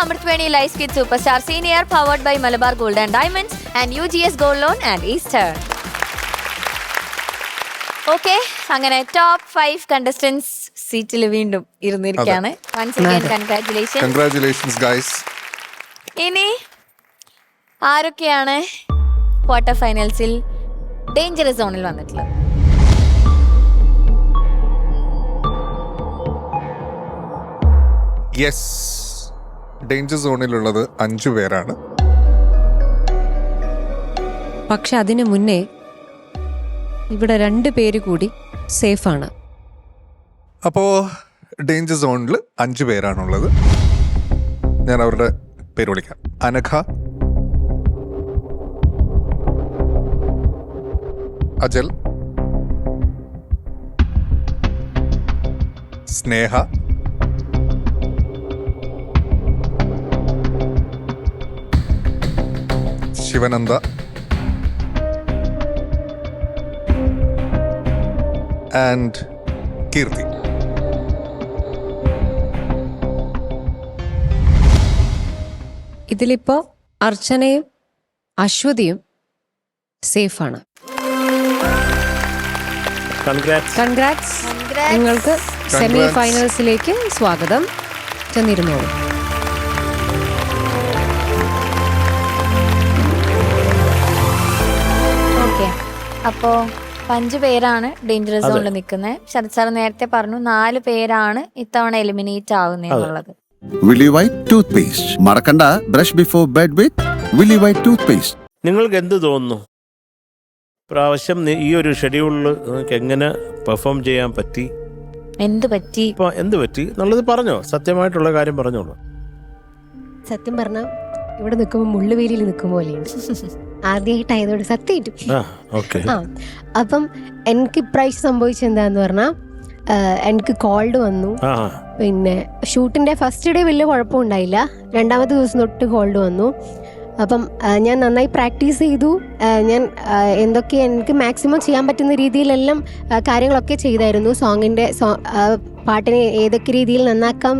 Amrithveni Life Kit Superstar Senior powered by Malabar Gold and Diamonds and UGS Gold Loan and Eastern. Okay, അങ്ങനെ top 5 contestants സീറ്റിൽ വീണ്ടും ഇരുന്നിരിക്കുകയാണ്. Once again, congratulations. Congratulations guys. ഇനി ആരൊക്കെയാണ് quarter ഫൈനൽസിൽ dangerous സോണിൽ വന്നിട്ടുള്ളത്? Yes, danger സോണിലുള്ളത് 5 പേരാണ്. പക്ഷെ അതിനു മുന്നേ ഇവിടെ 2 പേര് കൂടി സേഫാണ്. അപ്പോൾ ഡേഞ്ചർ സോണിൽ 5 പേരാണുള്ളത്. ഞാൻ അവരുടെ പേര് വിളിക്കാം. Anagha, agile, Sneha, Sivananda and കീർത്തി. ഇതിലിപ്പോ അർച്ചനയും അശ്വതിയും സേഫാണ്. കൺഗ്രാറ്റ്സ്. നിങ്ങൾക്ക് സെമി ഫൈനൽസിലേക്ക് സ്വാഗതം. ചെന്നിരുന്നോളൂ. ഓക്കെ, അപ്പോ 5 പേരാണ് ഡേഞ്ചറസ് സോണിൽ നിൽക്കുന്നത്. ശരത് സാർ നേരത്തെ പറഞ്ഞു 4 പേരാണ് ഇത്തവണ എലിമിനേറ്റ് ആവുന്നുള്ളത്. Willy White toothpaste. മറക്കണ്ട, brush before bed with Willy White toothpaste. നിങ്ങൾക്ക് എന്ത് തോന്നുന്നു പ്രാവശ്യം ഈ ഒരു ഷെഡ്യൂളിൽ നിങ്ങൾക്ക് എങ്ങനെ പെർഫോം ചെയ്യാൻ പറ്റി? എന്ത് പറ്റി എന്നുള്ളത് പറഞ്ഞോ, സത്യമായിട്ടുള്ള കാര്യം പറഞ്ഞോളൂ. സത്യം പറഞ്ഞാൽ ഇവിടെ നിൽക്കുമ്പോൾ മുള്ളുവേലിയിൽ നിൽക്കും പോലെയാണ്. ആദ്യമായിട്ടായതോടെ സത്യമായിട്ടും. അപ്പം എനിക്ക് ഇപ്രാവശ്യം സംഭവിച്ചെന്താന്ന് പറഞ്ഞാൽ എനിക്ക് കോൾഡ് വന്നു. പിന്നെ ഷൂട്ടിന്റെ ഫസ്റ്റ് ഡേ വലിയ കുഴപ്പമുണ്ടായില്ല. 2ാമത്തെ ദിവസം തൊട്ട് കോൾഡ് വന്നു. അപ്പം ഞാൻ നന്നായി പ്രാക്ടീസ് ചെയ്തു. ഞാൻ എന്തൊക്കെ എനിക്ക് മാക്സിമം ചെയ്യാൻ പറ്റുന്ന രീതിയിലെല്ലാം കാര്യങ്ങളൊക്കെ ചെയ്തായിരുന്നു. പാട്ടിനെ ഏതൊക്കെ രീതിയിൽ നന്നാക്കാം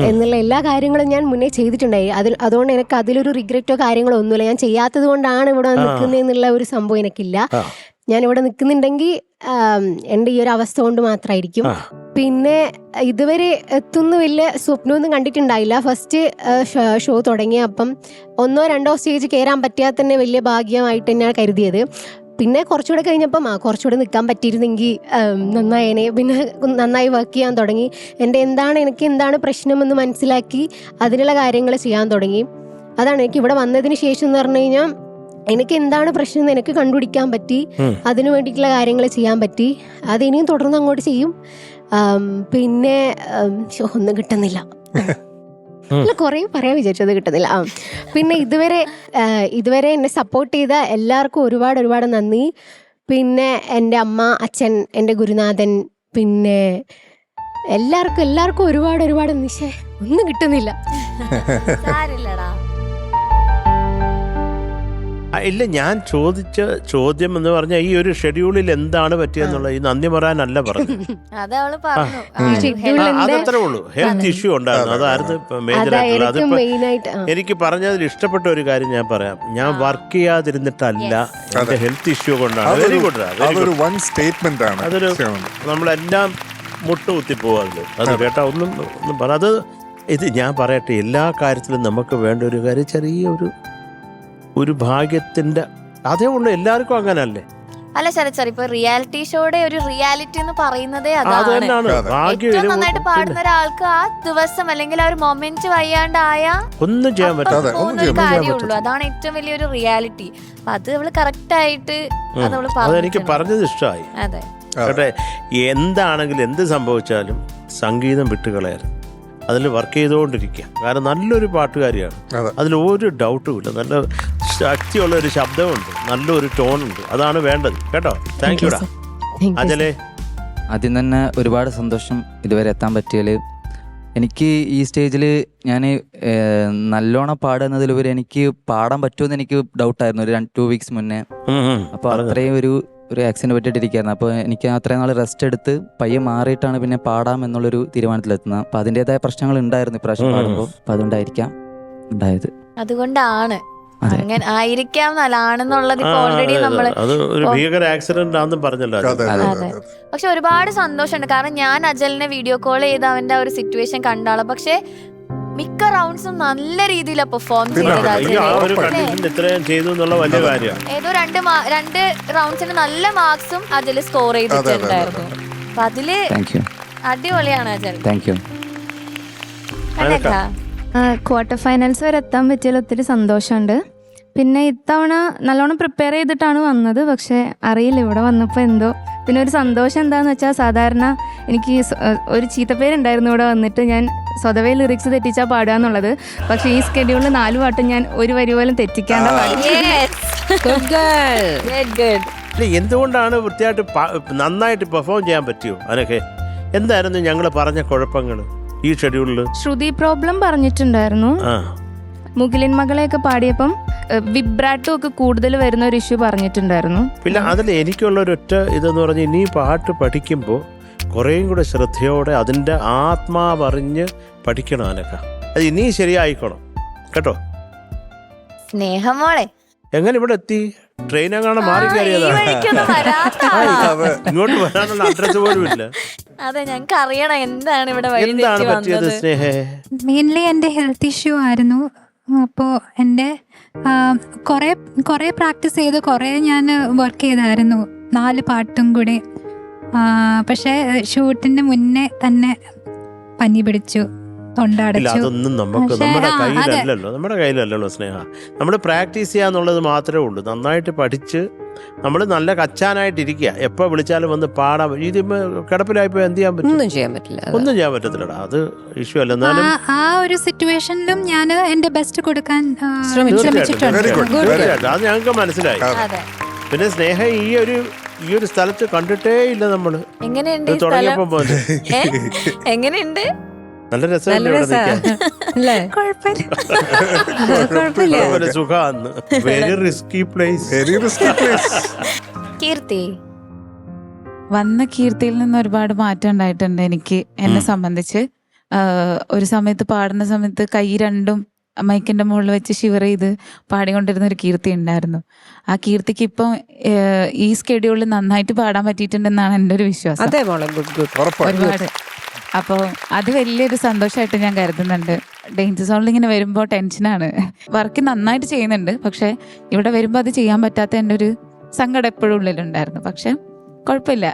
എന്നുള്ള എല്ലാ കാര്യങ്ങളും ഞാൻ മുന്നേ ചെയ്തിട്ടുണ്ടായി. അതുകൊണ്ട് എനിക്ക് അതിലൊരു റിഗ്രറ്റോ കാര്യങ്ങളോ ഒന്നുമില്ല. ഞാൻ ചെയ്യാത്തത് കൊണ്ടാണ് ഇവിടെ നിൽക്കുന്നതെന്നുള്ള ഒരു സംഭവം എനിക്കില്ല. ഞാൻ ഇവിടെ നിൽക്കുന്നുണ്ടെങ്കിൽ എൻ്റെ ഈ ഒരു അവസ്ഥ കൊണ്ട് മാത്രമായിരിക്കും. പിന്നെ ഇതുവരെ എത്തുന്ന വലിയ സ്വപ്നമൊന്നും കണ്ടിട്ടുണ്ടായില്ല. ഫസ്റ്റ് ഷോ തുടങ്ങിയ അപ്പം 1ഓ 2ഓ സ്റ്റേജ് കയറാൻ പറ്റിയാൽ തന്നെ വലിയ ഭാഗ്യമായിട്ട് തന്നെയാണ് കരുതിയത്. പിന്നെ കുറച്ചുകൂടെ കഴിഞ്ഞപ്പം കുറച്ചുകൂടെ നിൽക്കാൻ പറ്റിയിരുന്നെങ്കിൽ നന്നായേനെ. പിന്നെ നന്നായി വർക്ക് ചെയ്യാൻ തുടങ്ങി. എനിക്ക് എന്താണ് പ്രശ്നമെന്ന് മനസ്സിലാക്കി അതിനുള്ള കാര്യങ്ങൾ ചെയ്യാൻ തുടങ്ങി. അതാണ് എനിക്ക് ഇവിടെ വന്നതിന് ശേഷം എന്ന് പറഞ്ഞു കഴിഞ്ഞാൽ എനിക്ക് എന്താണ് പ്രശ്നം എന്ന് എനിക്ക് കണ്ടുപിടിക്കാൻ പറ്റി. അതിനു വേണ്ടിയിട്ടുള്ള കാര്യങ്ങൾ ചെയ്യാൻ പറ്റി. അത് ഇനിയും തുടർന്ന് അങ്ങോട്ട് ചെയ്യും. പിന്നെ ഒന്നും കിട്ടുന്നില്ല. കുറേ പറയാൻ വിചാരിച്ചത് കിട്ടുന്നില്ല. പിന്നെ ഇതുവരെ എന്നെ സപ്പോർട്ട് ചെയ്ത എല്ലാവർക്കും ഒരുപാട് നന്ദി. പിന്നെ എൻ്റെ അമ്മ, അച്ഛൻ, എൻ്റെ ഗുരുനാഥൻ, പിന്നെ എല്ലാവർക്കും ഒരുപാട് നിശ്ചയ ഒന്നും കിട്ടുന്നില്ല. ഇല്ല, ഞാൻ ചോദിച്ച ചോദ്യം എന്ന് പറഞ്ഞാൽ ഈ ഒരു ഷെഡ്യൂളിൽ എന്താണ് പറ്റിയെന്നുള്ളത് ഈ നന്ദി പറയാനല്ല പറഞ്ഞത്. അതത്രേ ഉള്ളൂ. ഹെൽത്ത് ഇഷ്യൂ ഉണ്ടായിരുന്നു, അതായിരുന്നു മേജർ ആയിട്ടുള്ളത്. എനിക്ക് പറഞ്ഞതിൽ ഇഷ്ടപ്പെട്ട ഒരു കാര്യം ഞാൻ പറയാം. ഞാൻ വർക്ക് ചെയ്യാതിരുന്നിട്ടല്ല, എന്റെ ഹെൽത്ത് ഇഷ്യൂ കൊണ്ടാണ്. Very good. അതൊരു നമ്മളെല്ലാം മുട്ടുകുത്തി പോവാ. അത് കേട്ടാ ഒന്നും പറ. അത് ഇത് ഞാൻ പറയട്ടെ, എല്ലാ കാര്യത്തിലും നമുക്ക് വേണ്ട ഒരു കാര്യം ഒരു ഭാഗ്യത്തിന്റെ അതേ ഉള്ളൂ. എല്ലാവർക്കും അങ്ങനല്ലേ? അല്ല ശരത് സാർ, ഇപ്പൊ റിയാലിറ്റി ഷോയുടെ ഒരു റിയാലിറ്റി എന്ന് പറയുന്നതേ അതാണ്. ഏറ്റവും നന്നായിട്ട് പാടുന്ന ഒരാൾക്ക് ആ ദിവസം അല്ലെങ്കിൽ ആ ഒരു മൊമെന്റ് വയ്യാണ്ടായ ഒന്നും ചെയ്യാൻ പറ്റാതെ കാര്യമുള്ളൂ. അതാണ് ഏറ്റവും വലിയൊരു റിയാലിറ്റി. അപ്പൊ അത് അവള് കറക്റ്റ് ആയിട്ട് അതെനിക്ക് പറഞ്ഞത് ഇഷ്ടമായി. അതെ, എന്താണെങ്കിലും എന്ത് സംഭവിച്ചാലും സംഗീതം വിട്ടുകളയായിരുന്നു. അതിൽ വർക്ക് ചെയ്തുകൊണ്ടിരിക്കുക. കാരണം നല്ലൊരു പാട്ടുകാരിയാണ്, അതിൽ ഒരു ഡൗട്ടും ഇല്ല. നല്ല ശക്തിയുള്ള ഒരു ശബ്ദമുണ്ട്, നല്ലൊരു ടോണുണ്ട്. അതാണ് വേണ്ടത് കേട്ടോ. താങ്ക് യുടാ. അജലേ, ആദ്യം തന്നെ ഒരുപാട് സന്തോഷം ഇതുവരെ എത്താൻ പറ്റിയാൽ. എനിക്ക് ഈ സ്റ്റേജിൽ ഞാൻ നല്ലോണം പാടുന്നതിലുപരി എനിക്ക് പാടാൻ പറ്റുമെന്ന് എനിക്ക് ഡൗട്ടായിരുന്നു ഒരു 2 വീക്സ് മുന്നേ. അപ്പോൾ അത്രയും ഒരു ഒരു ആക്സിഡന്റ് പറ്റിയിട്ടിരിക്കുകയായിരുന്നു. അപ്പോൾ എനിക്ക് അത്രയും നാൾ റെസ്റ്റ് എടുത്ത് പയ്യെ മാറിയിട്ടാണ് പിന്നെ പാടാം എന്നുള്ളൊരു തീരുമാനത്തിലെത്തുന്നത്. അപ്പോൾ അതിൻ്റെതായ പ്രശ്നങ്ങൾ ഉണ്ടായിരുന്നു ഇപ്രാവശ്യം പാടുമ്പോൾ. അപ്പോൾ അതുകൊണ്ടായിരിക്കാം ഉണ്ടായത്. അതുകൊണ്ടാണ് അങ്ങനെ ആയിരിക്കാം ആണെന്നുള്ളത് ഓൾറെഡി നമ്മള് അത് ഒരു ഭീകര ആക്സിഡന്റ് ആണെന്ന് പറഞ്ഞല്ലോ. അതെ. പക്ഷെ ഒരുപാട് സന്തോഷമുണ്ട്. കാരണം ഞാൻ അജലിനെ വീഡിയോ കോൾ ചെയ്ത് അവന്റെ ഒരു സിറ്റുവേഷൻ കണ്ടാളെ. പക്ഷെ മിക്ക റൗണ്ട്സും നല്ല രീതിയിലാ പെർഫോം ചെയ്തത്. ഏതോ രണ്ട് റൗണ്ട്സിന് നല്ല മാർക്സും അജല് സ്കോർ ചെയ്തിട്ടുണ്ടായിരുന്നു. അപ്പൊ അതില് അടിപൊളിയാണ് അജൽ. ക്വാർട്ടർ ഫൈനൽസ് വരെ എത്താൻ പറ്റിയതിൽ ഒത്തിരി സന്തോഷമുണ്ട്. പിന്നെ ഇത്തവണ നല്ലോണം പ്രിപ്പയർ ചെയ്തിട്ടാണ് വന്നത്. പക്ഷെ അറിയില്ല ഇവിടെ വന്നപ്പോൾ എന്തോ. പിന്നെ ഒരു സന്തോഷം എന്താണെന്ന് വെച്ചാൽ സാധാരണ എനിക്ക് ഒരു ചീത്തപ്പേരുണ്ടായിരുന്നു ഇവിടെ വന്നിട്ട്. ഞാൻ സ്വതവേ ലിറിക്സ് തെറ്റിച്ചാൽ പാടുക എന്നുള്ളത്. പക്ഷെ ഈ സ്കെഡ്യൂളിൽ 4 പാട്ടും ഞാൻ ഒരു വരി പോലും തെറ്റിക്കാണ്ട് പാടി. എന്തുകൊണ്ടാണ് വൃത്തിയായിട്ട് നന്നായിട്ട് പെർഫോം ചെയ്യാൻ പറ്റിയോ? അതിനൊക്കെ എന്തായിരുന്നു ഞങ്ങൾ പറഞ്ഞ കുഴപ്പങ്ങൾ ഈ ഷെഡ്യൂളിൽ? ശ്രുതി പ്രോബ്ലം പറഞ്ഞിട്ടുണ്ടായിരുന്നു. മുകിലിൻ മകളെയൊക്കെ പാടിയപ്പം വിബ്രാട്ടോ ഒക്കെ കൂടുതൽ വരുന്ന ഒരു ഇഷ്യൂ പറഞ്ഞിട്ടുണ്ടായിരുന്നു. പിന്നെ അതിൽ എനിക്കുള്ള ഒരൊറ്റ ഇതെന്ന് പറഞ്ഞാൽ ഇനി പാട്ട് പഠിക്കുമ്പോൾ കുറേയും കൂടെ ശ്രദ്ധയോടെ അതിൻ്റെ ആത്മാവറിഞ്ഞ് പഠിക്കണം. അതിനൊക്കെ അത് ഇനി ശരിയായിക്കണം കേട്ടോ. സ്നേഹമോളെ എങ്ങനെ ഇവിടെ എത്തി? ട്രെയിൻ എങ്ങാണ്ട് മാറി കയറിയതാണ്. ഇങ്ങോട്ട് വരാനുള്ള അഡ്രസ് പോലും ഇല്ല. അതെ, ഞങ്ങൾക്ക് അറിയണം എന്താണ് ഇവിടെ എന്താണ് പറ്റിയത് സ്നേഹേ? മെയിൻലി എൻ്റെ ഹെൽത്ത് ഇഷ്യൂ ആയിരുന്നു. അപ്പോൾ എൻ്റെ കുറേ പ്രാക്ടീസ് ചെയ്ത് കുറേ ഞാൻ വർക്ക് ചെയ്തായിരുന്നു 4 പാട്ടും കൂടി. പക്ഷേ ഷൂട്ടിന് മുന്നേ തന്നെ പനി പിടിച്ചു, തൊണ്ടടച്ചു. അതൊന്നും നമുക്ക് നമ്മുടെ കയ്യിലല്ലല്ലോ സ്നേഹ. നമ്മൾ പ്രാക്ടീസ് ചെയ്യാന്നുള്ളത് മാത്രമേ ഉള്ളൂ. നന്നായിട്ട് പഠിച്ച് നമ്മൾ നല്ല കച്ചാനായിട്ടിരിക്കുക. എപ്പോൾ വിളിച്ചാലും വന്ന് പാടാം. ഇത് കിടപ്പിലായിപ്പോ എന്ത് ചെയ്യാൻ പറ്റും? ഒന്നും ചെയ്യാൻ പറ്റത്തില്ലടാ. അത് ഇഷ്യൂ അല്ല. എന്നാലും ആ ഒരു സിറ്റുവേഷനിലും ഞാൻ എന്റെ ബെസ്റ്റ് കൊടുക്കാൻ ശ്രമിച്ചിട്ടുണ്ട്. അത് ഞങ്ങൾക്ക് മനസ്സിലായി. പിന്നെ സ്നേഹ ഈ ഒരു സ്ഥലത്ത് കണ്ടിട്ടേ ഇല്ല നമ്മള്. തുടങ്ങിയപ്പോ പോലെ എങ്ങനെയുണ്ട്? നല്ല രസമല്ലേ? സുഖാന്ന്. Very risky place. കീർത്തി വന്ന കീർത്തിയിൽ നിന്ന് ഒരുപാട് മാറ്റം ഉണ്ടായിട്ടുണ്ട് എനിക്ക്. എന്നെ സംബന്ധിച്ച് ഒരു സമയത്ത് പാടുന്ന സമയത്ത് കൈ രണ്ടും മൈക്കിന്റെ മുകളിൽ വെച്ച് ഷിവർ ചെയ്ത് പാടിക്കൊണ്ടിരുന്ന ഒരു കീർത്തി ഉണ്ടായിരുന്നു. ആ കീർത്തിക്ക് ഇപ്പം ഈ സ്കെഡ്യൂളിൽ നന്നായിട്ട് പാടാൻ പറ്റിയിട്ടുണ്ടെന്നാണ് എൻ്റെ ഒരു വിശ്വാസം. ഒരുപാട്. അപ്പോൾ അത് വലിയൊരു സന്തോഷമായിട്ട് ഞാൻ കരുതുന്നുണ്ട്. ഡേഞ്ചർ സോണിൽ ഇങ്ങനെ വരുമ്പോൾ ടെൻഷനാണ്. വർക്ക് നന്നായിട്ട് ചെയ്യുന്നുണ്ട്, പക്ഷെ ഇവിടെ വരുമ്പോൾ അത് ചെയ്യാൻ പറ്റാത്ത എൻ്റെ ഒരു സങ്കടം എപ്പോഴും ഉള്ളിലുണ്ടായിരുന്നു. പക്ഷെ കുഴപ്പമില്ല.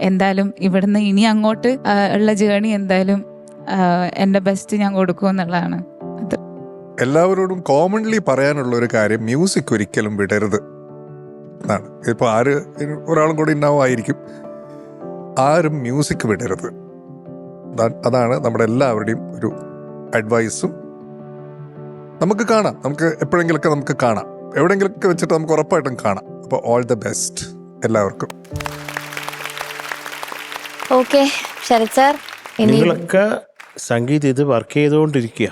എന്തായാലും ഇവിടുന്ന് ഇനി അങ്ങോട്ട് ഉള്ള ജേണി എന്തായാലും എൻ്റെ ബെസ്റ്റ് ഞാൻ കൊടുക്കുമെന്നുള്ളതാണ്. അത് എല്ലാവരോടും കോമൺലി പറയാനുള്ള ഒരു കാര്യം, മ്യൂസിക് ഒരിക്കലും വിടരുത് എന്നാണ്. ഇപ്പോൾ ഒരാളും കൂടി ഉണ്ടാവുമായിരിക്കും. ആരും മ്യൂസിക് വിടരുത്. അതാണ് നമ്മുടെ എല്ലാവരുടെയും ഒരു അഡ്വൈസും. നമുക്ക് കാണാം, നമുക്ക് എപ്പോഴെങ്കിലൊക്കെ നമുക്ക് കാണാം, എവിടെയെങ്കിലൊക്കെ വെച്ചിട്ട് നമുക്ക് ഉറപ്പായിട്ടും കാണാം. അപ്പോൾ ഓൾ ദ ബെസ്റ്റ് എല്ലാവർക്കും. ഓക്കെ ശരത് സാർ, നിങ്ങളൊക്കെ സംഗീതം ഇത് വർക്ക് ചെയ്തുകൊണ്ടിരിക്കുക.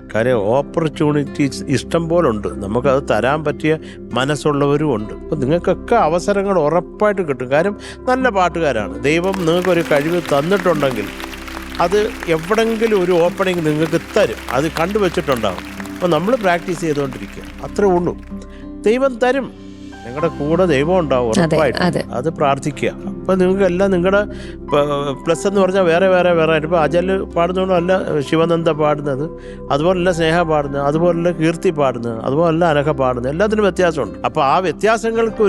കാര്യം ഓപ്പർച്യൂണിറ്റീസ് ഇഷ്ടം പോലെ ഉണ്ട്. നമുക്കത് തരാൻ പറ്റിയ മനസ്സുള്ളവരും ഉണ്ട്. അപ്പോൾ നിങ്ങൾക്കൊക്കെ അവസരങ്ങൾ ഉറപ്പായിട്ട് കിട്ടും. കാര്യം നല്ല പാട്ടുകാരാണ്. ദൈവം നിങ്ങൾക്കൊരു കഴിവ് തന്നിട്ടുണ്ടെങ്കിൽ അത് എവിടെങ്കിലും ഒരു ഓപ്പണിങ് നിങ്ങൾക്ക് തരും. അത് കണ്ടുവച്ചിട്ടുണ്ടാകും. അപ്പോൾ നമ്മൾ പ്രാക്ടീസ് ചെയ്തുകൊണ്ടിരിക്കുക, അത്രേ ഉള്ളൂ. ദൈവം തരും. നിങ്ങളുടെ കൂടെ ദൈവം ഉണ്ടാവും ഉറപ്പായിട്ട്. അത് പ്രാർത്ഥിക്കുക. അപ്പോൾ നിങ്ങൾക്ക് എല്ലാം നിങ്ങളുടെ പ്ലസ് എന്ന് പറഞ്ഞാൽ വേറെ വേറെ വേറെ. ഇപ്പോൾ അജൽ പാടുന്നതുകൊണ്ടല്ല ശിവനന്ദ പാടുന്നത്, അതുപോലല്ല സ്നേഹ പാടുന്നത്, അതുപോലല്ല കീർത്തി പാടുന്നത്, അതുപോലല്ല അനഘ പാടുന്നത്. എല്ലാത്തിനും വ്യത്യാസമുണ്ട്. അപ്പോൾ ആ വ്യത്യാസങ്ങൾക്ക്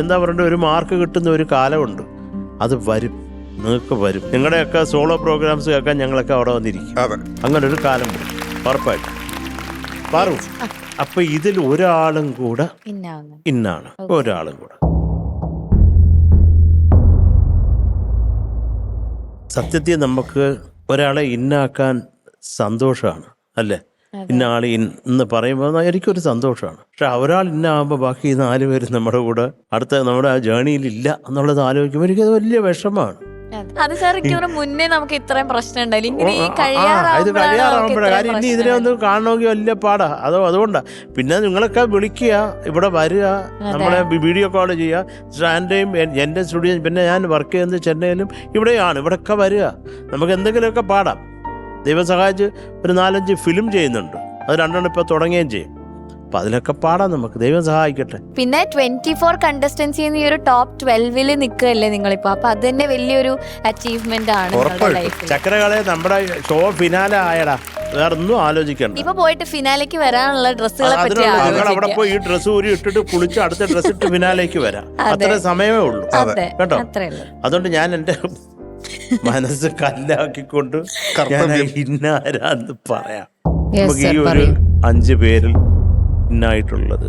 എന്താ പറയണ്ട, ഒരു മാർക്ക് കിട്ടുന്ന ഒരു കാലമുണ്ട്. അത് വരും, നിങ്ങൾക്ക് വരും. നിങ്ങളുടെയൊക്കെ സോളോ പ്രോഗ്രാംസ് കേൾക്കാൻ ഞങ്ങളൊക്കെ അവിടെ വന്നിരിക്കും. അങ്ങനെ ഒരു കാലം വരും ഉറപ്പായിട്ട്. പാറു, അപ്പൊ ഇതിൽ ഒരാളും കൂടെ ഇന്നാണ്. ഒരാളും കൂടെ സത്യത്തിൽ നമുക്ക് ഒരാളെ ഇന്നാക്കാൻ സന്തോഷമാണ് അല്ലേ? ഇന്ന ആൾ ഇന്ന് പറയുമ്പോൾ എനിക്കൊരു സന്തോഷമാണ്. പക്ഷെ ഒരാൾ ഇന്നാകുമ്പോൾ ബാക്കി 4 പേര് നമ്മുടെ കൂടെ അടുത്ത നമ്മുടെ ആ ജേണിയിലില്ല എന്നുള്ളത് ആലോചിക്കുമ്പോൾ എനിക്കത് വലിയ വിഷമമാണ്. അത് സാർ എനിക്ക് മുന്നേ നമുക്ക് ഇത്രയും പ്രശ്നം ഉണ്ടായില്ല. ഇങ്ങനെ ഈ ഇത് കഴിയാറാവുമ്പോഴാണ്. കാര്യം ഇനി ഇതിനെ ഒന്ന് കാണണമെങ്കിൽ വലിയ പാടാ. അതുകൊണ്ടാ. പിന്നെ നിങ്ങളൊക്കെ വിളിക്കുക, ഇവിടെ വരിക, നമ്മളെ വീഡിയോ കോൾ ചെയ്യുക. എൻ്റെയും എൻ്റെ സ്റ്റുഡിയോ, പിന്നെ ഞാൻ വർക്ക് ചെയ്യുന്നത് ചെന്നൈയിലും ഇവിടെയാണ്. ഇവിടെയൊക്കെ വരിക, നമുക്ക് എന്തെങ്കിലുമൊക്കെ പാടാം. ദൈവം സഹായിച്ച് ഒരു 4-5 ഫിലിം ചെയ്യുന്നുണ്ട്. അത് 2 ഇപ്പോൾ തുടങ്ങുകയും ചെയ്യും. അപ്പൊ അതിലൊക്കെ പാടാം നമുക്ക്. ദൈവം സഹായിക്കട്ടെ. പിന്നെ 24 കണ്ടസ്റ്റൻസി ഈ ഒരു ടോപ്പ് 12 നിൽക്കുകയല്ലേ നിങ്ങളിപ്പോ. അപ്പൊ അത് തന്നെ വലിയൊരു അച്ചീവ്മെന്റ് ആണ് ലൈഫിൽ. ചക്രകളെ നമ്മുടെ ഷോ ഫിനാലെ ആയടാ, വേറെ ഒന്നും ആലോചിക്കണ്ട. ഇപ്പൊ പോയിട്ട് ഫിനാലേക്ക് വരാനുള്ള ഡ്രസ്സുകളെ പറ്റി അവിടെ പോയി ഈ ഡ്രസ്സ് ഊരി ഇട്ടിട്ട് കുളിച്ച് അടുത്ത ഡ്രസ്സ് ഇട്ട് ഫിനാലേക്ക് വരാം. അത്ര സമയമേ ഉള്ളൂ കേട്ടോ. അതുകൊണ്ട് ഞാൻ എന്റെ മനസ്സ് കല്ലാക്കിക്കൊണ്ട് ഇന്നാരാന്ന് പറയാം. നമുക്ക് ഈ ഒരു 5 പേരിൽ ഇന്നായിട്ടുള്ളത്